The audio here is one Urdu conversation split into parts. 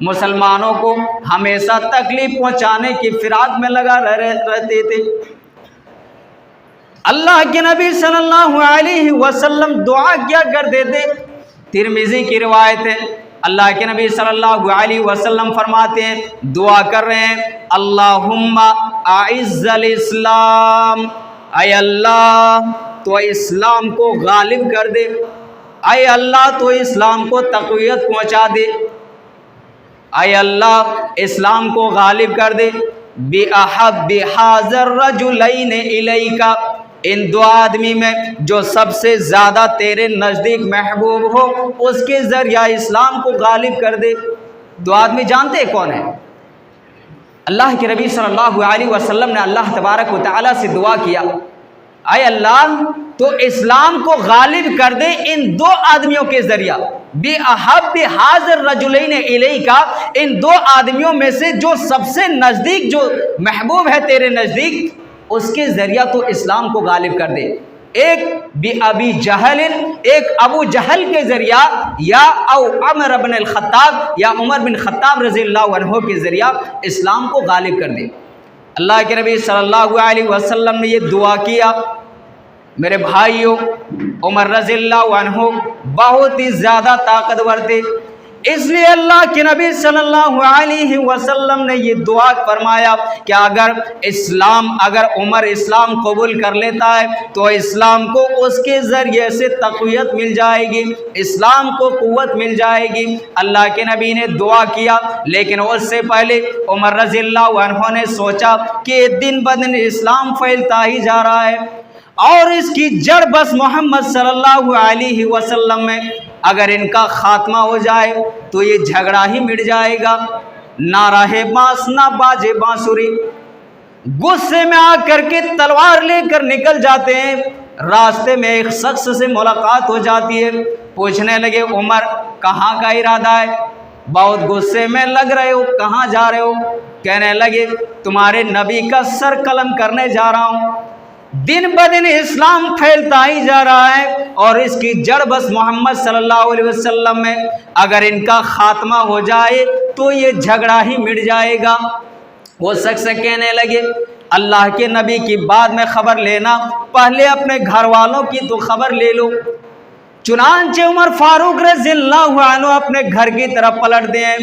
مسلمانوں کو ہمیشہ تکلیف پہنچانے کی فراق میں لگا رہتے تھے۔ اللہ کے نبی صلی اللہ علیہ وسلم دعا کیا کرتے تھے، ترمذی کی روایت ہے، اللہ کے نبی صلی اللہ علیہ وسلم فرماتے ہیں، دعا کر رہے ہیں، اللہم اعز الاسلام، اے اللہ تو اسلام کو غالب کر دے، اے اللہ تو اسلام کو تقویت پہنچا دے، اے اللہ اسلام کو غالب کر دے، بِأَحَبِّ هَذَا الرَّجُلَيْنِ إِلَيْكَ، ان دو آدمی میں جو سب سے زیادہ تیرے نزدیک محبوب ہو اس کے ذریعہ اسلام کو غالب کر دے۔ دو آدمی جانتے کون ہیں؟ اللہ کے نبی صلی اللہ علیہ وسلم نے اللہ تبارک و تعالیٰ سے دعا کیا، اے اللہ تو اسلام کو غالب کر دے ان دو آدمیوں کے ذریعہ، بِأَحَبِّ هَذَا الرَّجُلَيْنِ إِلَيْكَ، ان دو آدمیوں میں سے جو سب سے نزدیک، جو محبوب ہے تیرے نزدیک، اس کے ذریعہ تو اسلام کو غالب کر دے۔ ایک بِأَبِي جَہَلٍ، ایک ابو جہل کے ذریعہ، یا او عمر بن الخطاب، یا عمر بن خطاب رضی اللہ عنہ کے ذریعہ اسلام کو غالب کر دے۔ اللہ کے نبی صلی اللہ علیہ وسلم نے یہ دعا کیا۔ میرے بھائیوں، عمر رضی اللہ عنہ بہت ہی زیادہ طاقتور تھے، اس لیے اللہ کے نبی صلی اللہ علیہ وسلم نے یہ دعا فرمایا کہ اگر عمر اسلام قبول کر لیتا ہے تو اسلام کو اس کے ذریعے سے تقویت مل جائے گی، اسلام کو قوت مل جائے گی۔ اللہ کے نبی نے دعا کیا، لیکن اس سے پہلے عمر رضی اللہ عنہ نے سوچا کہ دن بدن اسلام پھیلتا ہی جا رہا ہے اور اس کی جڑ بس محمد صلی اللہ علیہ وسلم میں، اگر ان کا خاتمہ ہو جائے تو یہ جھگڑا ہی مٹ جائے گا، نہ رہے بانس نہ باجے بانسری۔ غصے میں آ کر کے تلوار لے کر نکل جاتے ہیں، راستے میں ایک شخص سے ملاقات ہو جاتی ہے، پوچھنے لگے عمر کہاں کا ارادہ ہے؟ بہت غصے میں لگ رہے ہو، کہاں جا رہے ہو؟ کہنے لگے تمہارے نبی کا سر قلم کرنے جا رہا ہوں۔ دن بدن اسلام پھیلتا ہی جا رہا ہے اور اس کی جڑ بس محمد صلی اللہ علیہ وسلم میں، اگر ان کا خاتمہ ہو جائے تو یہ جھگڑا ہی مٹ جائے گا۔ وہ شخص کہنے لگے اللہ کے نبی کی بعد میں خبر لینا، پہلے اپنے گھر والوں کی تو خبر لے لو۔ چنانچہ عمر فاروق رضی اللہ عنہ اپنے گھر کی طرف پلٹ دیں،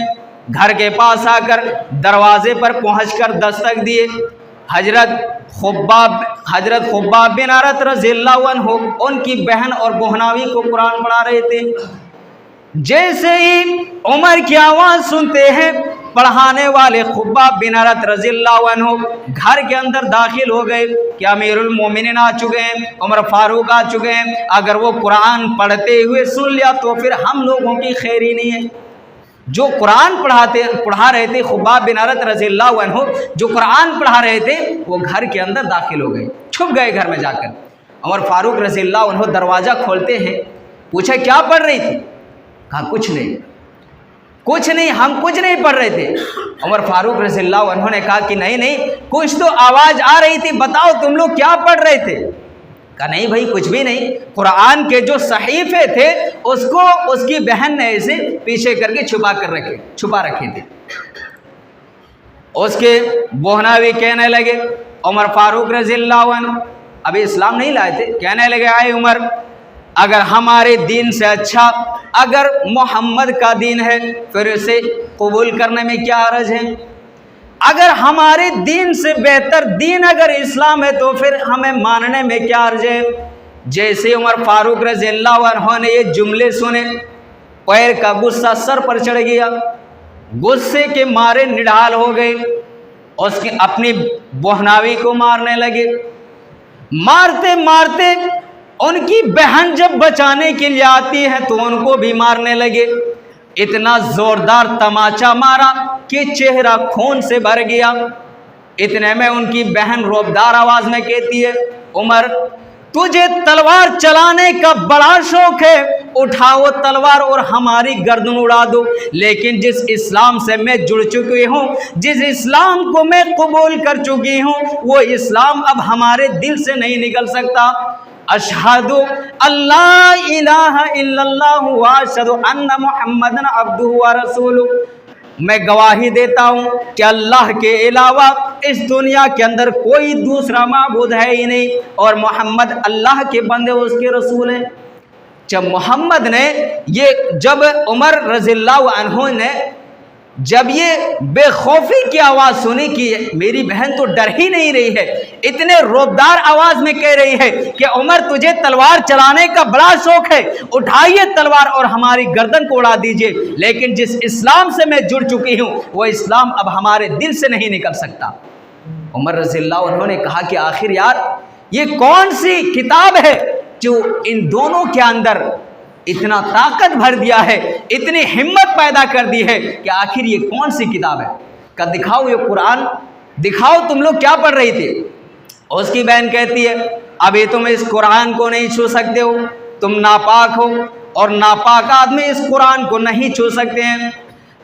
گھر کے پاس آ کر دروازے پر پہنچ کر دستک دیے۔ حضرت خباب بن عرت رضی اللہ عنہ ان کی بہن اور بہناوی کو قرآن پڑھا رہے تھے۔ جیسے ہی عمر کی آواز سنتے ہیں، پڑھانے والے خباب بن عرت رضی اللہ عنہ گھر کے اندر داخل ہو گئے کہ امیر المومنین آ چکے ہیں، عمر فاروق آ چکے ہیں، اگر وہ قرآن پڑھتے ہوئے سن لیا تو پھر ہم لوگوں کی خیر ہی نہیں ہے۔ جو قرآن پڑھا رہے تھے خباب بن عرت رضی اللہ عنہ، جو قرآن پڑھا رہے تھے، وہ گھر کے اندر داخل ہو گئے، چھپ گئے گھر میں جا کر۔ عمر فاروق رضی اللہ عنہ دروازہ کھولتے ہیں، پوچھا کیا پڑھ رہی تھی؟ کہا کچھ نہیں، ہم کچھ نہیں پڑھ رہے تھے۔ عمر فاروق رضی اللہ عنہ نے کہا کہ نہیں کچھ تو آواز آ رہی تھی، بتاؤ تم لوگ کیا پڑھ رہے تھے؟ کہا نہیں بھائی کچھ بھی نہیں، قرآن کے جو صحیفے تھے اس کو اس کی بہن نے اسے پیچھے کر کے چھپا رکھے تھے۔ اس کے بہناوی کہنے لگے عمر فاروق رضی اللہ عنہ ابھی اسلام نہیں لائے تھے، کہنے لگے اے عمر اگر ہمارے دین سے اچھا اگر محمد کا دین ہے پھر اسے قبول کرنے میں کیا حرج ہے؟ اگر ہمارے دین سے بہتر دین اگر اسلام ہے تو پھر ہمیں ماننے میں کیا حرج ہے؟ جیسے عمر فاروق رضی اللہ عنہ نے یہ جملے سنے، پیر کا غصہ سر پر چڑھ گیا، غصے کے مارے نڈال ہو گئے، اس کی اپنی بہناوی کو مارنے لگے۔ مارتے مارتے ان کی بہن جب بچانے کے لیے آتی ہے تو ان کو بھی مارنے لگے۔ اتنا زوردار تماچا مارا کہ چہرہ خون سے بھر گیا۔ اتنے میں ان کی بہن روبدار آواز میں کہتی ہے عمر تجھے تلوار چلانے کا بڑا شوق ہے، اٹھاؤ تلوار اور ہماری گردن اڑا دو، لیکن جس اسلام سے میں جڑ چکی ہوں، جس اسلام کو میں قبول کر چکی ہوں، وہ اسلام اب ہمارے دل سے نہیں نکل سکتا۔ اشہد اللہ الہ الا اللہ واشہد ان محمد عبدہ ورسولہ۔ میں گواہی دیتا ہوں کہ اللہ کے علاوہ اس دنیا کے اندر کوئی دوسرا معبود ہے ہی نہیں، اور محمد اللہ کے بندے اس کے رسول ہیں۔ جب محمد نے جب عمر رضی اللہ عنہ نے جب یہ بے خوفی کی آواز سنی کہ میری بہن تو ڈر ہی نہیں رہی ہے، اتنے روبدار آواز میں کہہ رہی ہے کہ عمر تجھے تلوار چلانے کا بڑا شوق ہے، اٹھائیے تلوار اور ہماری گردن کو اڑا دیجئے، لیکن جس اسلام سے میں جڑ چکی ہوں وہ اسلام اب ہمارے دل سے نہیں نکل سکتا۔ عمر رضی اللہ عنہ نے کہا کہ آخر یار یہ کون سی کتاب ہے جو ان دونوں کے اندر اتنا طاقت بھر دیا ہے، اتنی ہمت پیدا کر دی ہے کہ آخر یہ کون سی کتاب ہے؟ کہ دکھاؤ یہ قرآن، دکھاؤ تم لوگ کیا پڑھ رہی تھی۔ اس کی بہن کہتی ہے ابھی تم اس قرآن کو نہیں چھو سکتے ہو، تم ناپاک ہو، اور ناپاک آدمی اس قرآن کو نہیں چھو سکتے ہیں۔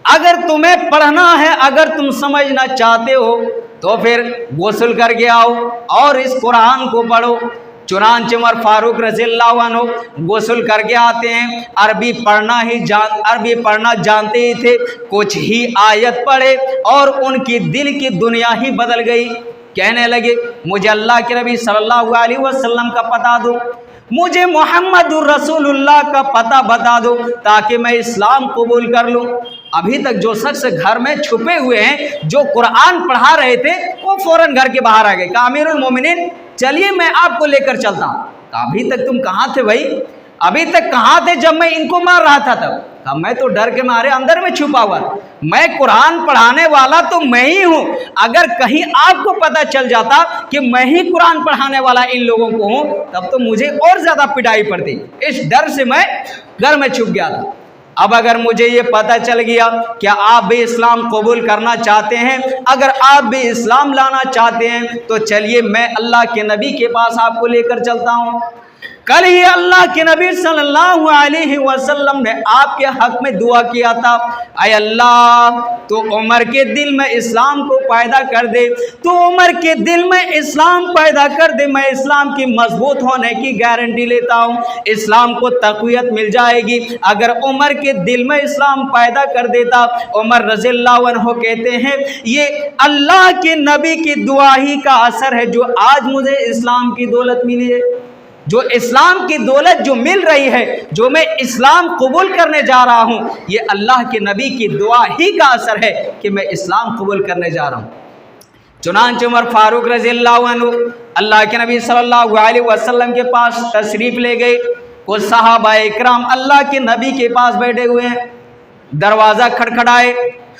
اگر تمہیں پڑھنا ہے، اگر تم سمجھنا چاہتے ہو تو پھر غسل کر کے آؤ اور اس قرآن کو پڑھو۔ چنانچہ عمر فاروق رضی اللہ عنہ غسل کر کے آتے ہیں، عربی پڑھنا جانتے ہی تھے، کچھ ہی آیت پڑھے اور ان کی دل کی دنیا ہی بدل گئی۔ کہنے لگے مجھے اللہ کے نبی صلی اللہ علیہ وسلم کا پتہ دو، مجھے محمد الرسول اللہ کا پتہ بتا دو تاکہ میں اسلام قبول کر لوں۔ ابھی تک جو شخص گھر میں چھپے ہوئے ہیں، جو قرآن پڑھا رہے تھے، وہ فوراً گھر کے باہر آ گئے۔ کہا امیر المومنین چلیے میں آپ کو لے کر چلتا ہوں۔ کہا ابھی تک تم کہاں تھے بھائی؟ ابھی تک کہاں تھے جب میں ان کو مار رہا تھا تب؟ کہا میں تو ڈر کے مارے اندر میں چھپا ہوا تھا، میں قرآن پڑھانے والا تو میں ہی ہوں، اگر کہیں آپ کو پتہ چل جاتا کہ میں ہی قرآن پڑھانے والا ان لوگوں کو ہوں تب تو مجھے اور زیادہ پٹائی پڑتی، اس ڈر سے میں گھر میں چھپ گیا تھا۔ اب اگر مجھے یہ پتہ چل گیا کہ آپ بھی اسلام قبول کرنا چاہتے ہیں، اگر آپ بھی اسلام لانا چاہتے ہیں تو چلیے میں اللہ کے نبی کے پاس آپ کو لے کر چلتا ہوں۔ کل ہی اللہ کے نبی صلی اللہ علیہ وسلم نے آپ کے حق میں دعا کیا تھا، اے اللہ تو عمر کے دل میں اسلام کو پیدا کر دے، تو عمر کے دل میں اسلام پیدا کر دے، میں اسلام کی مضبوط ہونے کی گارنٹی لیتا ہوں، اسلام کو تقویت مل جائے گی اگر عمر کے دل میں اسلام پیدا کر دیتا۔ عمر رضی اللہ عنہ کہتے ہیں یہ اللہ کے نبی کی دعا ہی کا اثر ہے جو آج مجھے اسلام کی دولت ملی ہے، جو اسلام کی دولت جو مل رہی ہے، جو میں اسلام قبول کرنے جا رہا ہوں، یہ اللہ کے نبی کی دعا ہی کا اثر ہے کہ میں اسلام قبول کرنے جا رہا ہوں۔ چنانچہ عمر فاروق رضی اللہ عنہ اللہ کے نبی صلی اللہ علیہ وسلم کے پاس تشریف لے گئے۔ کچھ صحابہ اکرام اللہ کے نبی کے پاس بیٹھے ہوئے ہیں، دروازہ کھٹکھٹائے،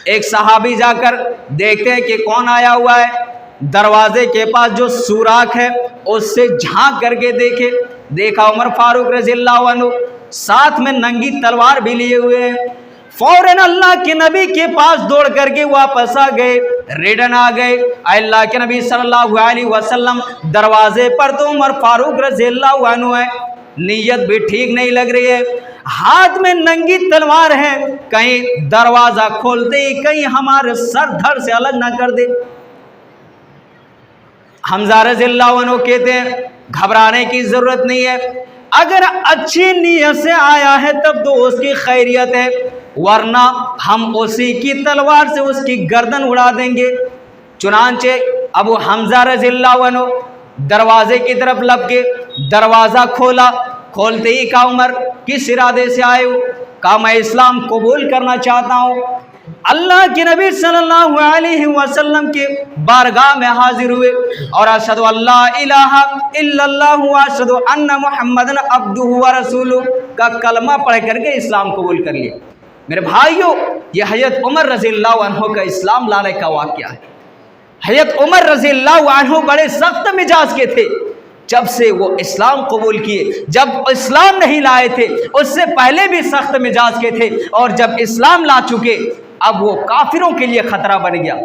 ایک صحابی جا کر دیکھتے ہیں کہ کون آیا ہوا ہے، دروازے کے پاس جو سوراخ ہے اس سے جھانک کر کے دیکھا عمر فاروق رضی اللہ عنہ ساتھ میں ننگی تلوار بھی لیے ہوئے ہیں۔ فوراً اللہ کے نبی کے پاس دوڑ کر کے واپس آ گئے، ریڈن آ گئے، اللہ کے نبی صلی اللہ علیہ وسلم دروازے پر تو عمر فاروق رضی اللہ عنہ ہے، نیت بھی ٹھیک نہیں لگ رہی ہے، ہاتھ میں ننگی تلوار ہے، کہیں دروازہ کھولتے ہی کہیں ہمارے سر دھڑ سے الگ نہ کر دے۔ حمزہ رضی اللہ عنہ کہتے ہیں گھبرانے کی ضرورت نہیں ہے، اگر اچھی نیت سے آیا ہے تب تو اس کی خیریت ہے، ورنہ ہم اسی کی تلوار سے اس کی گردن اڑا دیں گے۔ چنانچہ ابو حمزہ رضی اللہ عنہ دروازے کی طرف لپکے، دروازہ کھولا، کھولتے ہی کہا عمر کس ارادے سے آئے ہو؟ کہا میں اسلام قبول کرنا چاہتا ہوں۔ اللہ کے نبی صلی اللہ علیہ وسلم کے بارگاہ میں حاضر ہوئے اور اشہد ان لا الہ الا اللہ واشہد ان محمد عبدہ ورسولہ کا کلمہ پڑھ کر کے اسلام قبول کر لیا۔ میرے بھائیوں، یہ حضرت عمر رضی اللہ عنہ کا اسلام لانے کا واقعہ ہے۔ حضرت عمر رضی اللہ عنہ بڑے سخت مزاج کے تھے، جب سے وہ اسلام قبول کیے، جب اسلام نہیں لائے تھے اس سے پہلے بھی سخت مزاج کے تھے، اور جب اسلام لا چکے اب وہ کافروں کے لیے خطرہ بن گیا۔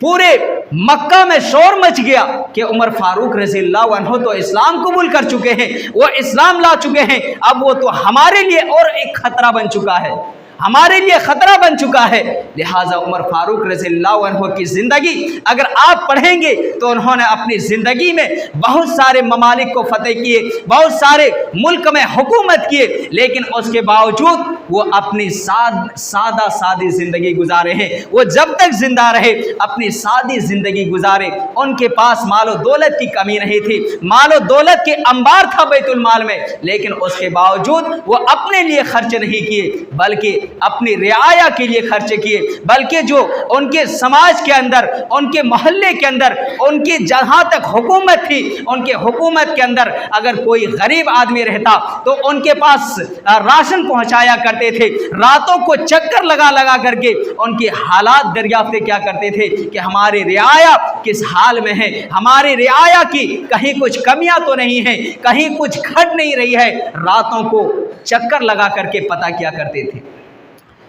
پورے مکہ میں شور مچ گیا کہ عمر فاروق رضی اللہ عنہ تو اسلام قبول کر چکے ہیں، وہ اسلام لا چکے ہیں، اب وہ تو ہمارے لیے اور ایک خطرہ بن چکا ہے، ہمارے لیے خطرہ بن چکا ہے۔ لہٰذا عمر فاروق رضی اللہ عنہ کی زندگی اگر آپ پڑھیں گے تو انہوں نے اپنی زندگی میں بہت سارے ممالک کو فتح کیے، بہت سارے ملک میں حکومت کیے، لیکن اس کے باوجود وہ اپنی سادہ سادی زندگی گزارے ہیں، وہ جب تک زندہ رہے اپنی سادی زندگی گزارے۔ ان کے پاس مال و دولت کی کمی نہیں تھی، مال و دولت کے انبار تھا بیت المال میں، لیکن اس کے باوجود وہ اپنے لیے خرچ نہیں کیے بلکہ اپنی رعایا کے لیے خرچ کیے، بلکہ جو ان کے سماج کے اندر، ان کے محلے کے اندر، ان کی جہاں تک حکومت تھی، ان کے حکومت کے اندر اگر کوئی غریب آدمی رہتا تو ان کے پاس راشن پہنچایا کرتے تھے، راتوں کو چکر لگا لگا کر کے ان کی حالات دریافت کیا کرتے تھے کہ ہماری رعایا کس حال میں ہے، ہماری رعایا کی کہیں کچھ کمیاں تو نہیں ہے، کہیں کچھ گھٹ نہیں رہی ہے، راتوں کو چکر لگا کر کے پتہ کیا کرتے تھے۔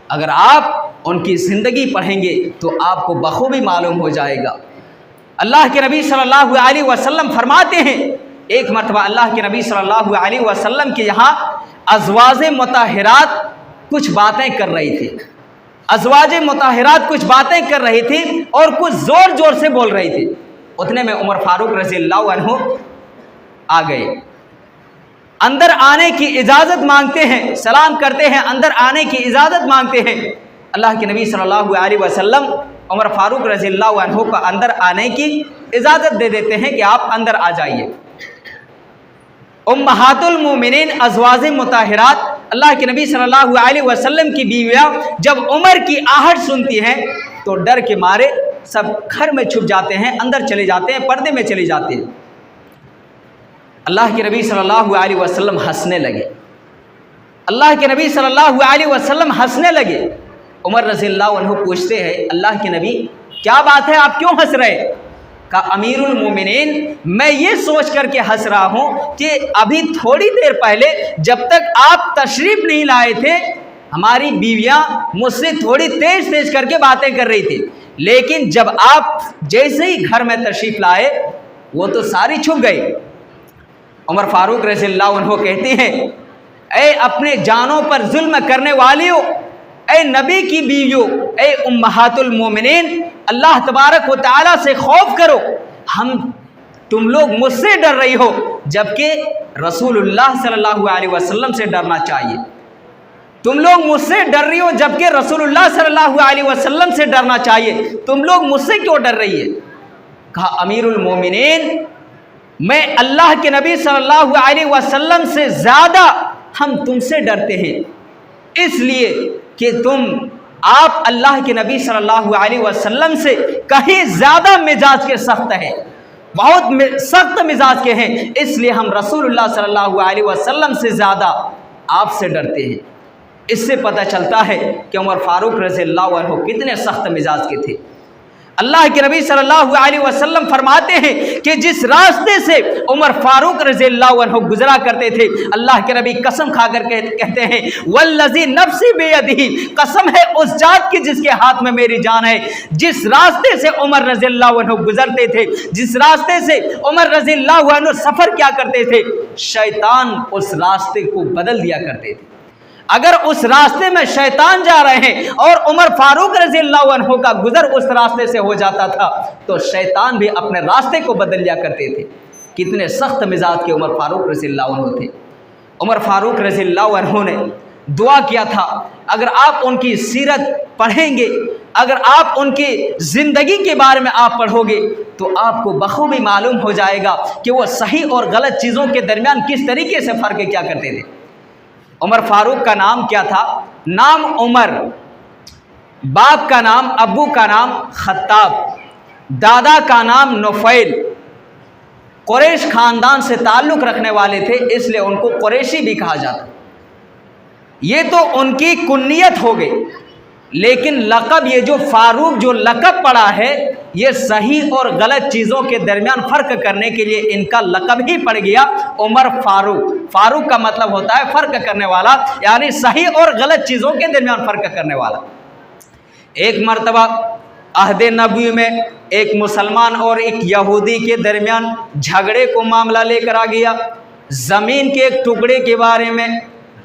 اگر آپ ان کی زندگی پڑھیں گے تو آپ کو بخوبی معلوم ہو جائے گا۔ اللہ کے نبی صلی اللہ علیہ وسلم فرماتے ہیں، ایک مرتبہ اللہ کے نبی صلی اللہ علیہ وسلم کے یہاں ازواج مطہرات کچھ باتیں کر رہی تھی، ازواج مطہرات کچھ باتیں کر رہی تھی اور کچھ زور زور سے بول رہی تھی۔ اتنے میں عمر فاروق رضی اللہ عنہ آ گئے، اندر آنے کی اجازت مانگتے ہیں، سلام کرتے ہیں، اندر آنے کی اجازت مانگتے ہیں۔ اللہ کے نبی صلی اللہ علیہ وسلم عمر فاروق رضی اللہ عنہ کو اندر آنے کی اجازت دے دیتے ہیں کہ آپ اندر آ جائیے۔ امہات المومنین ازواج مطہرات اللہ کے نبی صلی اللہ علیہ وسلم کی بیویاں جب عمر کی آہٹ سنتی ہیں تو ڈر کے مارے سب گھر میں چھپ جاتے ہیں، اندر چلے جاتے ہیں، پردے میں چلے جاتے ہیں۔ اللہ کے نبی صلی اللہ علیہ وسلم ہنسنے لگے، اللہ کے نبی صلی اللہ علیہ وسلم ہنسنے لگے۔ عمر رضی اللہ عنہ پوچھتے ہیں، اللہ کے نبی کیا بات ہے، آپ کیوں ہنس رہے؟ کہا امیر المومنین میں یہ سوچ کر کے ہنس رہا ہوں کہ ابھی تھوڑی دیر پہلے جب تک آپ تشریف نہیں لائے تھے ہماری بیویاں مجھ سے تھوڑی تیز تیز کر کے باتیں کر رہی تھی، لیکن جب آپ جیسے ہی گھر میں تشریف لائے وہ تو ساری چھپ گئی۔ عمر فاروق رضی اللہ عنہ کہتے ہیں، اے اپنے جانوں پر ظلم کرنے والیوں، اے نبی کی بیویوں، اے امہات المومنین، اللہ تبارک و تعالیٰ سے خوف کرو، تم لوگ مجھ سے ڈر رہی ہو جبکہ رسول اللہ صلی اللہ علیہ وسلم سے ڈرنا چاہیے۔ تم لوگ مجھ سے ڈر رہی ہو جبکہ رسول اللہ صلی اللہ علیہ وسلم سے ڈرنا چاہیے، تم لوگ مجھ سے کیوں ڈر رہی ہے؟ کہا امیر المومنین میں اللہ کے نبی صلی اللہ علیہ وسلم سے زیادہ ہم تم سے ڈرتے ہیں، اس لیے کہ آپ اللہ کے نبی صلی اللہ علیہ وسلم سے کہیں زیادہ مزاج کے سخت ہیں، بہت سخت مزاج کے ہیں، اس لیے ہم رسول اللہ صلی اللہ علیہ وسلم سے زیادہ آپ سے ڈرتے ہیں۔ اس سے پتہ چلتا ہے کہ عمر فاروق رضی اللہ عنہ کتنے سخت مزاج کے تھے۔ اللہ کے نبی صلی اللہ علیہ وسلم فرماتے ہیں کہ جس راستے سے عمر فاروق رضی اللہ عنہ گزرا کرتے تھے، اللہ کے نبی قسم کھا کر کہتے ہیں والذی نفسی بیدہ، قسم ہے اس ذات کی جس کے ہاتھ میں میری جان ہے، جس راستے سے عمر رضی اللہ عنہ گزرتے تھے، جس راستے سے عمر رضی اللہ عنہ سفر کیا کرتے تھے، شیطان اس راستے کو بدل دیا کرتے تھے۔ اگر اس راستے میں شیطان جا رہے ہیں اور عمر فاروق رضی اللہ عنہ کا گزر اس راستے سے ہو جاتا تھا تو شیطان بھی اپنے راستے کو بدل دیا کرتے تھے۔ کتنے سخت مزاج کے عمر فاروق رضی اللہ عنہ تھے۔ عمر فاروق رضی اللہ عنہ نے دعا کیا تھا، اگر آپ ان کی سیرت پڑھیں گے، اگر آپ ان کی زندگی کے بارے میں آپ پڑھو گے تو آپ کو بخوبی معلوم ہو جائے گا کہ وہ صحیح اور غلط چیزوں کے درمیان کس طریقے سے فرق کیا کرتے تھے۔ عمر فاروق کا نام کیا تھا؟ نام عمر، باپ کا نام، ابو کا نام خطاب، دادا کا نام نفیل، قریش خاندان سے تعلق رکھنے والے تھے، اس لیے ان کو قریشی بھی کہا جاتا۔ یہ تو ان کی کنیت ہو گئی، لیکن لقب یہ جو فاروق جو لقب پڑا ہے یہ صحیح اور غلط چیزوں کے درمیان فرق کرنے کے لیے ان کا لقب ہی پڑ گیا عمر فاروق۔ فاروق کا مطلب ہوتا ہے فرق کرنے والا، یعنی صحیح اور غلط چیزوں کے درمیان فرق کرنے والا۔ ایک مرتبہ عہد نبوی میں ایک مسلمان اور ایک یہودی کے درمیان جھگڑے کو معاملہ لے کر آ گیا۔ زمین کے ایک ٹکڑے کے بارے میں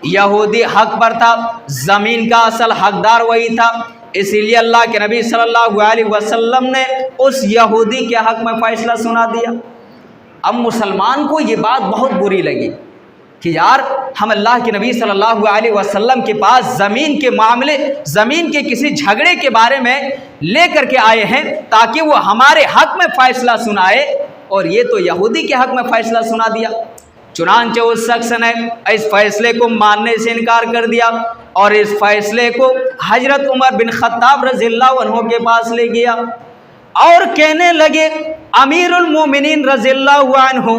یہودی حق پر تھا، زمین کا اصل حقدار وہی تھا، اسی لیے اللہ کے نبی صلی اللہ علیہ وسلم نے اس یہودی کے حق میں فیصلہ سنا دیا۔ اب مسلمان کو یہ بات بہت بری لگی، کہ یار ہم اللہ کے نبی صلی اللہ علیہ وسلم کے پاس زمین کے معاملے، زمین کے کسی جھگڑے کے بارے میں لے کر کے آئے ہیں تاکہ وہ ہمارے حق میں فیصلہ سنائے، اور یہ تو یہودی کے حق میں فیصلہ سنا دیا۔ چنانچہ اس شخص نے اس فیصلے کو ماننے سے انکار کر دیا اور اس فیصلے کو حضرت عمر بن خطاب رضی اللہ عنہ کے پاس لے گیا اور کہنے لگے امیر المومنین رضی اللہ عنہ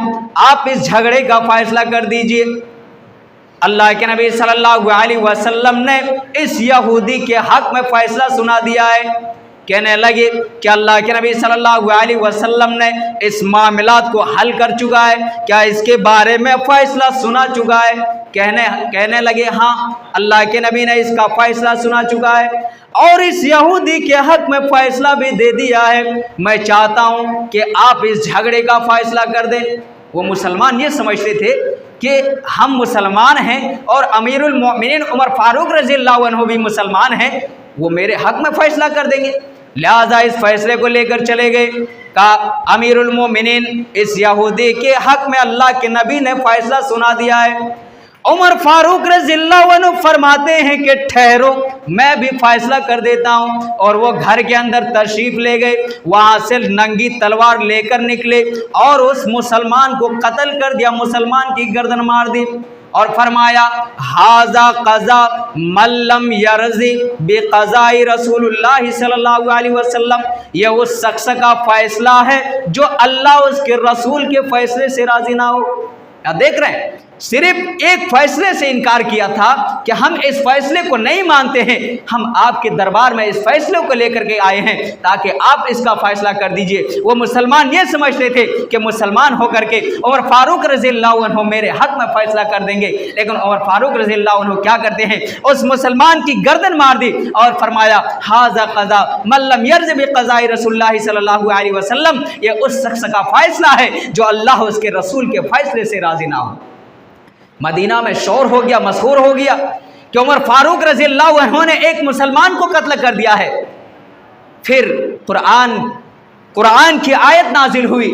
آپ اس جھگڑے کا فیصلہ کر دیجئے۔ اللہ کے نبی صلی اللہ علیہ وسلم نے اس یہودی کے حق میں فیصلہ سنا دیا ہے۔ کہنے لگے کہ اللہ کے نبی صلی اللہ علیہ وسلم نے اس معاملات کو حل کر چکا ہے، کیا اس کے بارے میں فیصلہ سنا چکا ہے؟ کہنے لگے ہاں، اللہ کے نبی نے اس کا فیصلہ سنا چکا ہے اور اس یہودی کے حق میں فیصلہ بھی دے دیا ہے۔ میں چاہتا ہوں کہ آپ اس جھگڑے کا فیصلہ کر دیں۔ وہ مسلمان یہ سمجھتے تھے کہ ہم مسلمان ہیں اور امیر المومنین عمر فاروق رضی اللہ عنہ بھی مسلمان ہیں، وہ میرے حق میں فیصلہ کر دیں گے، لہذا اس فیصلے کو لے کر چلے گئے۔ کہا امیر المومنین اس یہودی کے حق میں اللہ کے نبی نے فیصلہ سنا دیا ہے۔ عمر فاروق رضی اللہ عنہ فرماتے ہیں کہ ٹھہرو، میں بھی فیصلہ کر دیتا ہوں، اور وہ گھر کے اندر تشریف لے گئے، وہاں سے ننگی تلوار لے کر نکلے اور اس مسلمان کو قتل کر دیا، مسلمان کی گردن مار دی اور فرمایا ھذا قضا من لم یرضی بقضاء رسول اللہ صلی اللہ علیہ وسلم، یہ اس شخص کا فیصلہ ہے جو اللہ اس کے رسول کے فیصلے سے راضی نہ ہو۔ دیکھ رہے ہیں، صرف ایک فیصلے سے انکار کیا تھا کہ ہم اس فیصلے کو نہیں مانتے ہیں، ہم آپ کے دربار میں اس فیصلے کو لے کر کے آئے ہیں تاکہ آپ اس کا فیصلہ کر دیجئے۔ وہ مسلمان یہ سمجھتے تھے کہ مسلمان ہو کر کے عمر فاروق رضی اللہ عنہ میرے حق میں فیصلہ کر دیں گے، لیکن عمر فاروق رضی اللہ عنہ کیا کرتے ہیں، اس مسلمان کی گردن مار دی اور فرمایا ھذا قضا من لم یرض بقضاء رسول اللہ صلی اللہ علیہ وسلم، یہ اس شخص کا فیصلہ ہے جو اللہ اس کے رسول کے فیصلے سے راضی نہ ہو۔ مدینہ میں شور ہو گیا، مشہور ہو گیا کہ عمر فاروق رضی اللہ عنہ نے ایک مسلمان کو قتل کر دیا ہے۔ پھر قرآن کی آیت نازل ہوئی،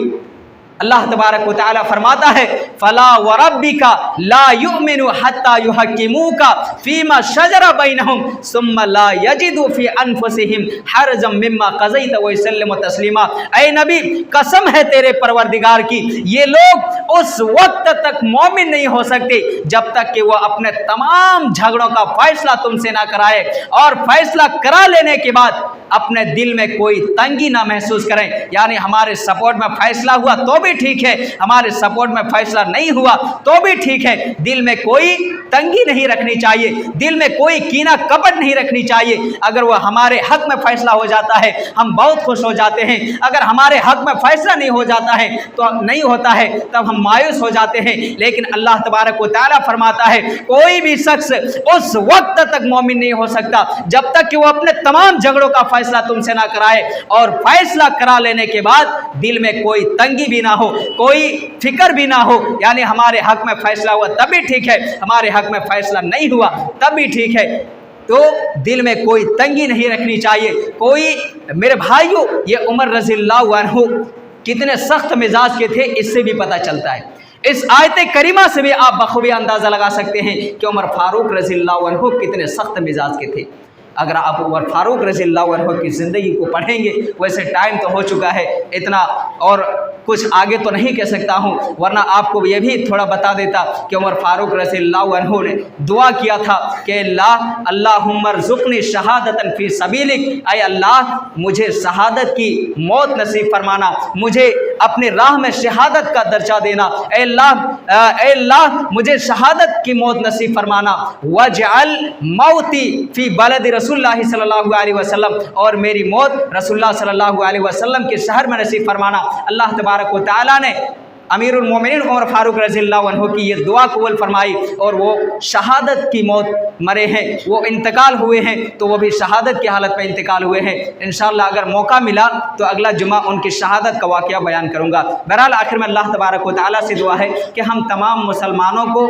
اللہ تبارک و تعالی فرماتا ہے فلا وربک لا یؤمنوا حتی یحکموک فیما شجر بینہم ثم لا یجدوا فی انفسہم حرجا مما قضیت ویسلموا تسلیما۔ اے نبی، قسم ہے تیرے پروردگار کی، یہ لوگ اس وقت تک مومن نہیں ہو سکتے جب تک کہ وہ اپنے تمام جھگڑوں کا فیصلہ تم سے نہ کرائے، اور فیصلہ کرا لینے کے بعد اپنے دل میں کوئی تنگی نہ محسوس کریں۔ یعنی ہمارے سپورٹ میں فیصلہ ہوا تو بھی ٹھیک ہے، ہمارے سپورٹ میں فیصلہ نہیں ہوا تو بھی ٹھیک ہے، دل میں کوئی تنگی نہیں رکھنی چاہیے، دل میں کوئی کینہ کپٹ نہیں رکھنی چاہیے۔ اگر وہ ہمارے حق میں فیصلہ ہو جاتا ہے ہم بہت خوش ہو جاتے ہیں، اگر ہمارے حق میں فیصلہ نہیں ہو جاتا ہے تو نہیں ہوتا ہے تب ہم مایوس ہو جاتے ہیں، لیکن اللہ تبارک و تعالیٰ فرماتا ہے کوئی بھی شخص اس وقت تک مومن نہیں ہو سکتا جب تک کہ وہ اپنے تمام جھگڑوں کا فیصلہ تم سے نہ کرائے، اور فیصلہ کرا لینے کے بعد دل میں کوئی تنگی بھی نہ ہو، کوئی فکر بھی نہ ہو۔ یعنی ہمارے حق میں فیصلہ ہوا تب بھی ٹھیک ہے، ہمارے حق میں فیصلہ نہیں ہوا تب بھی ٹھیک ہے، تو دل میں کوئی تنگی نہیں رکھنی چاہیے۔ میرے بھائیوں، یہ عمر رضی اللہ عنہ کتنے سخت مزاج کے تھے اس سے بھی پتہ چلتا ہے، اس آیت کریمہ سے بھی آپ بخوبی اندازہ لگا سکتے ہیں کہ عمر فاروق رضی اللہ عنہ کتنے سخت مزاج کے تھے۔ اگر آپ عمر فاروق رضی اللہ عنہ کی زندگی کو پڑھیں گے، ویسے ٹائم تو ہو چکا ہے اتنا، اور کچھ آگے تو نہیں کہہ سکتا ہوں، ورنہ آپ کو یہ بھی تھوڑا بتا دیتا کہ عمر فاروق رضی اللہ عنہ نے دعا کیا تھا کہ اللہم ارزقنی شہادتا فی سبیلک، اے اللہ مجھے شہادت کی موت نصیب فرمانا، مجھے اپنے راہ میں شہادت کا درجہ دینا، اے اللہ مجھے شہادت کی موت نصیب فرمانا، وجعل موتی فی بلد رسول اللہ صلی اللہ علیہ وسلم، اور میری موت رسول اللہ صلی اللہ علیہ وسلم کے شہر میں نصیب فرمانا۔ اللہ تبارک و تعالیٰ نے امیر المومنین عمر فاروق رضی اللہ عنہ کی یہ دعا قبول فرمائی، اور وہ شہادت کی موت مرے ہیں، وہ انتقال ہوئے ہیں تو وہ بھی شہادت کی حالت میں انتقال ہوئے ہیں۔ انشاءاللہ اگر موقع ملا تو اگلا جمعہ ان کی شہادت کا واقعہ بیان کروں گا۔ بہرحال آخر میں اللہ تبارک و تعالیٰ سے دعا ہے کہ ہم تمام مسلمانوں کو